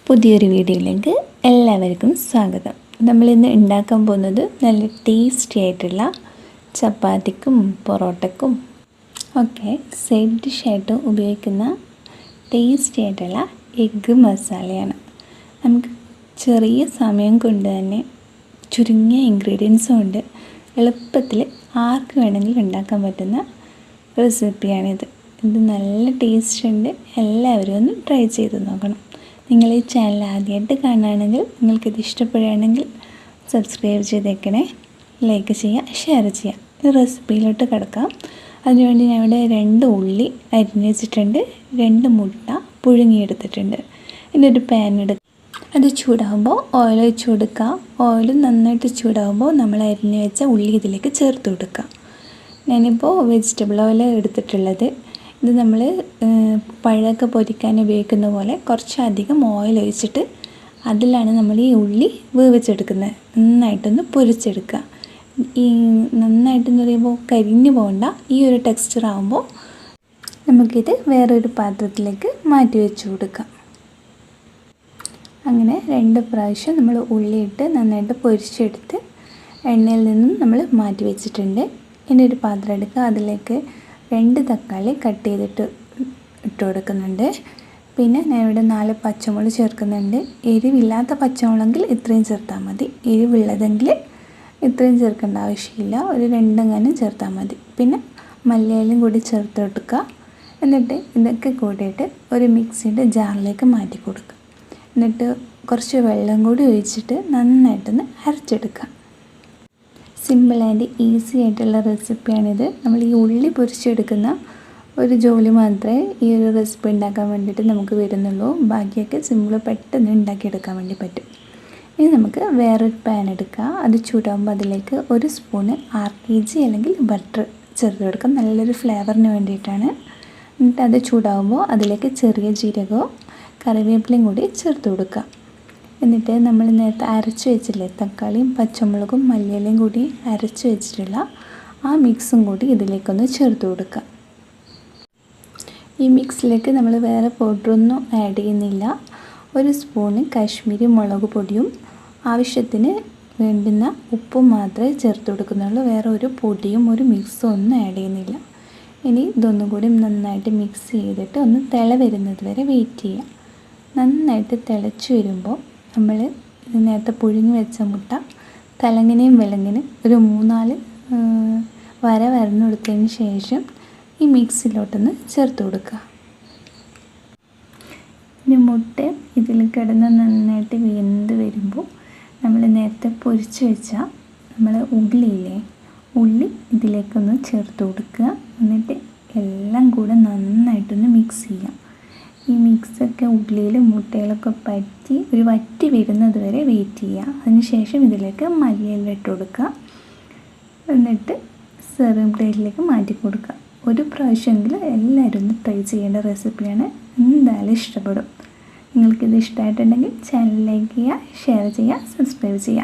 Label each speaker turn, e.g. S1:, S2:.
S1: പുതിയൊരു വീഡിയോയിലേക്ക് എല്ലാവർക്കും സ്വാഗതം. നമ്മളിന്ന് ഉണ്ടാക്കാൻ പോകുന്നത് നല്ല ടേസ്റ്റി ആയിട്ടുള്ള ചപ്പാത്തിക്കും പൊറോട്ടക്കും ഒക്കെ സൈഡ് ഡിഷായിട്ട് ഉപയോഗിക്കുന്ന ടേസ്റ്റി ആയിട്ടുള്ള എഗ്ഗ് മസാലയാണ്. നമുക്ക് ചെറിയ സമയം കൊണ്ട് തന്നെ ചുരുങ്ങിയ ഇൻഗ്രീഡിയൻസും കൊണ്ട് എളുപ്പത്തിൽ ആർക്ക് വേണമെങ്കിലും ഉണ്ടാക്കാൻ പറ്റുന്ന റെസിപ്പിയാണിത്. ഇത് നല്ല ടേസ്റ്റ് ഉണ്ട്. എല്ലാവരും ഒന്ന് ട്രൈ ചെയ്ത് നോക്കണം. നിങ്ങൾ ഈ ചാനൽ ആദ്യമായിട്ട് കാണുകയാണെങ്കിൽ നിങ്ങൾക്കിത് ഇഷ്ടപ്പെടുകയാണെങ്കിൽ സബ്സ്ക്രൈബ് ചെയ്തേക്കണേ, ലൈക്ക് ചെയ്യുക, ഷെയർ ചെയ്യുക. ഈ റെസിപ്പിയിലോട്ട് കിടക്കാം. അതിനുവേണ്ടി ഞാൻ ഇവിടെ 2 ഉള്ളി അരിഞ്ഞ് വെച്ചിട്ടുണ്ട്, 2 മുട്ട പുഴുങ്ങിയെടുത്തിട്ടുണ്ട്. ഇനി ഒരു പാൻ എടുക്കുക, അത് ചൂടാകുമ്പോൾ ഓയിൽ ഒഴിച്ച് കൊടുക്കുക. ഓയിൽ നന്നായിട്ട് ചൂടാകുമ്പോൾ നമ്മൾ അരിഞ്ഞ് വെച്ച ഉള്ളി ഇതിലേക്ക് ചേർത്ത് കൊടുക്കുക. ഞാനിപ്പോൾ വെജിറ്റബിൾ ഓയിൽ എടുത്തിട്ടുള്ളത്. ഇത് നമ്മൾ പഴമൊക്കെ പൊരിക്കാൻ ഉപയോഗിക്കുന്ന പോലെ കുറച്ചധികം ഓയിൽ ഒഴിച്ചിട്ട് അതിലാണ് നമ്മൾ ഈ ഉള്ളി വേവിച്ചെടുക്കുന്നത്. നന്നായിട്ടൊന്ന് പൊരിച്ചെടുക്കുക. ഈ നന്നായിട്ടെന്ന് പറയുമ്പോൾ കരിഞ്ഞു പോകണ്ട. ഈ ഒരു ടെക്സ്ചർ ആകുമ്പോൾ നമുക്കിത് വേറൊരു പാത്രത്തിലേക്ക് മാറ്റി വെച്ച് കൊടുക്കാം. അങ്ങനെ 2 പ്രാവശ്യം നമ്മൾ ഉള്ളിയിട്ട് നന്നായിട്ട് പൊരിച്ചെടുത്ത് എണ്ണയിൽ നിന്നും നമ്മൾ മാറ്റി വെച്ചിട്ടുണ്ട്. ഇനി ഒരു പാത്രം എടുക്കുക, അതിലേക്ക് 2 തക്കാളി കട്ട് ചെയ്തിട്ട് ഇട്ട് കൊടുക്കുന്നുണ്ട്. പിന്നെ ഞാൻ ഇവിടെ 4 പച്ചമുളക് ചേർക്കുന്നുണ്ട്. എരിവില്ലാത്ത പച്ചമുളകെങ്കിൽ ഇത്രയും ചേർത്താൽ മതി. എരിവുള്ളതെങ്കിൽ ഇത്രയും ചേർക്കേണ്ട ആവശ്യമില്ല, ഒരു 2 ചേർത്താൽ മതി. പിന്നെ മല്ലിയിലയും കൂടി ചേർത്ത് കൊടുക്കുക. എന്നിട്ട് ഇതൊക്കെ കൂട്ടിയിട്ട് ഒരു മിക്സിയുടെ ജാറിലേക്ക് മാറ്റി കൊടുക്കുക. എന്നിട്ട് കുറച്ച് വെള്ളം കൂടി ഒഴിച്ചിട്ട് നന്നായിട്ടൊന്ന് അരച്ചെടുക്കുക. സിമ്പിൾ ആൻഡ് ഈസി ആയിട്ടുള്ള റെസിപ്പിയാണിത്. നമ്മൾ ഈ ഉള്ളി പൊരിച്ചെടുക്കുന്ന ഒരു ജോലി മാത്രമേ ഈ ഒരു റെസിപ്പി ഉണ്ടാക്കാൻ വേണ്ടിയിട്ട് നമുക്ക് വരുന്നുള്ളൂ. ബാക്കിയൊക്കെ സിമ്പിൾ പെട്ടെന്ന് ഉണ്ടാക്കിയെടുക്കാൻ വേണ്ടി പറ്റും. ഇനി നമുക്ക് വേറൊരു പാൻ എടുക്കുക, അത് ചൂടാകുമ്പോൾ അതിലേക്ക് 1 സ്പൂണ് RKG അല്ലെങ്കിൽ ബട്ടർ ചേർത്ത് കൊടുക്കാം. നല്ലൊരു ഫ്ലേവറിന് വേണ്ടിയിട്ടാണ്. എന്നിട്ട് അത് ചൂടാകുമ്പോൾ അതിലേക്ക് ചെറിയ ജീരകവും കറിവേപ്പിലയും കൂടി ചേർത്ത് കൊടുക്കുക. എന്നിട്ട് നമ്മൾ നേരത്തെ അരച്ച് വെച്ചില്ലേ, തക്കാളിയും പച്ചമുളകും മല്ലിയിലയും കൂടി അരച്ച് വെച്ചിട്ടുള്ള ആ മിക്സും കൂടി ഇതിലേക്കൊന്ന് ചേർത്ത് കൊടുക്കുക. ഈ മിക്സിലേക്ക് നമ്മൾ വേറെ പൗഡറൊന്നും ആഡ് ചെയ്യുന്നില്ല. 1 സ്പൂണ് കാശ്മീരി മുളക് പൊടിയും ആവശ്യത്തിന് വേണ്ടുന്ന ഉപ്പും മാത്രമേ ചേർത്ത് കൊടുക്കുന്നുള്ളൂ. വേറെ ഒരു പൊടിയും ഒരു മിക്സും ഒന്നും ആഡ് ചെയ്യുന്നില്ല. ഇനി ഇതൊന്നും കൂടി നന്നായിട്ട് മിക്സ് ചെയ്തിട്ട് ഒന്ന് തിള വരുന്നത് വരെ വെയിറ്റ് ചെയ്യാം. നന്നായിട്ട് തിളച്ച് വരുമ്പോൾ നമ്മൾ നേരത്തെ പുഴുങ്ങി വെച്ച മുട്ട തലങ്ങിനെയും വിലങ്ങിനും ഒരു 3-4 വര വരഞ്ഞു കൊടുത്തതിന് ശേഷം ഈ മിക്സിലോട്ടൊന്ന് ചേർത്ത് കൊടുക്കുക. ഇനി മുട്ട ഇതിൽ കിടന്ന് നന്നായിട്ട് വെന്ത് വരുമ്പോൾ നമ്മൾ നേരത്തെ പൊരിച്ച് വെച്ച നമ്മൾ ഉള്ളി ഇതിലേക്കൊന്ന് ചേർത്ത് കൊടുക്കുക. എന്നിട്ട് എല്ലാം കൂടെ നന്നായിട്ടൊന്ന് മിക്സ് ചെയ്യാം. ഈ മിക്സൊക്കെ ഉള്ളിയിൽ മുട്ടയിലൊക്കെ പറ്റി ഒരു വറ്റി വരുന്നത് വരെ വെയിറ്റ് ചെയ്യുക. അതിനുശേഷം ഇതിലേക്ക് മല്ലിയില ഇട്ട് കൊടുക്കുക. എന്നിട്ട് സെർവിങ് പ്ലേറ്റിലേക്ക് മാറ്റി കൊടുക്കുക. ഒരു പ്രാവശ്യമെങ്കിലും എല്ലാവരും ഒന്ന് ട്രൈ ചെയ്യേണ്ട റെസിപ്പിയാണ്. എന്തായാലും ഇഷ്ടപ്പെടും. നിങ്ങൾക്കിത് ഇഷ്ടമായിട്ടുണ്ടെങ്കിൽ ചാനൽ ലൈക്ക് ചെയ്യുക, ഷെയർ ചെയ്യുക, സബ്സ്ക്രൈബ് ചെയ്യുക.